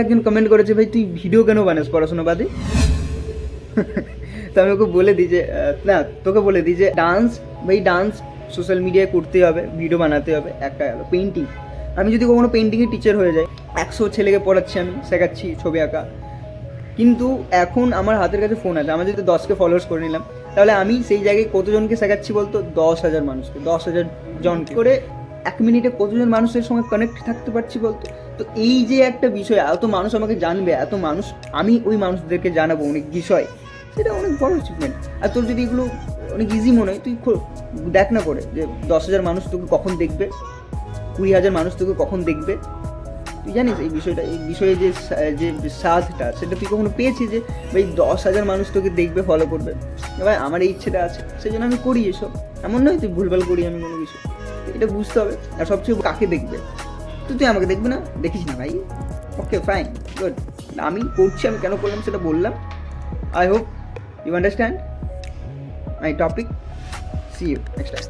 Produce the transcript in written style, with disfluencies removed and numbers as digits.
একজন কমেন্ট করেছে, ভাই তুই ভিডিও কেন বানাস পড়াশোনা বাদে? তো আমি ওকে বলে দিই যে না, তোকে বলে দিই যে ডান্স সোশ্যাল মিডিয়ায় করতে হবে, ভিডিও বানাতে হবে। একটা গেলো পেন্টিং, আমি যদি কখনো পেন্টিংয়ের টিচার হয়ে যাই, 100 ছেলেকে পড়াচ্ছি, আমি শেখাচ্ছি ছবি আঁকা, কিন্তু এখন আমার হাতের কাছে ফোন আছে, আমার যদি 10কে ফলোয়ার্স করে নিলাম, তাহলে আমি সেই জায়গায় কতজনকে শেখাচ্ছি বলতো? 10,000 মানুষকে, 10,000 জনকে করে 1 মিনিটে কতজন মানুষের সঙ্গে কানেক্ট থাকতে পারছি বলতো? তো এই যে একটা বিষয়, এত মানুষ আমাকে জানবে, এত মানুষ, আমি ওই মানুষদেরকে জানাবো অনেক বিষয়, সেটা অনেক বড় অ্যাচিভমেন্ট। আর তোর যদি এগুলো অনেক ইজি মনে হয়, তুই দেখ না করে যে 10,000 মানুষ তোকে কখন দেখবে, 20,000 মানুষ তোকে কখন দেখবে। তুই জানিস এই বিষয়টা, এই বিষয়ে যে স্বাদটা, সেটা তুই কখনো পেয়েছিস যে ভাই 10,000 মানুষ তোকে দেখবে, ফলো করবে? এবার আমার এই ইচ্ছেটা আছে, সেই জন্য আমি করি এসব। এমন নয় তুই ভুলভাল করি আমি কোনো কিছু, এটা বুঝতে হবে। আর সবচেয়ে কাকে দেখবে? তুই আমাকে দেখবি না, দেখিস না ভাই, ওকে ফাইন, গুড। আমি করছি, আমি কেন করলাম সেটা বললাম। I hope you understand my topic. See you next time.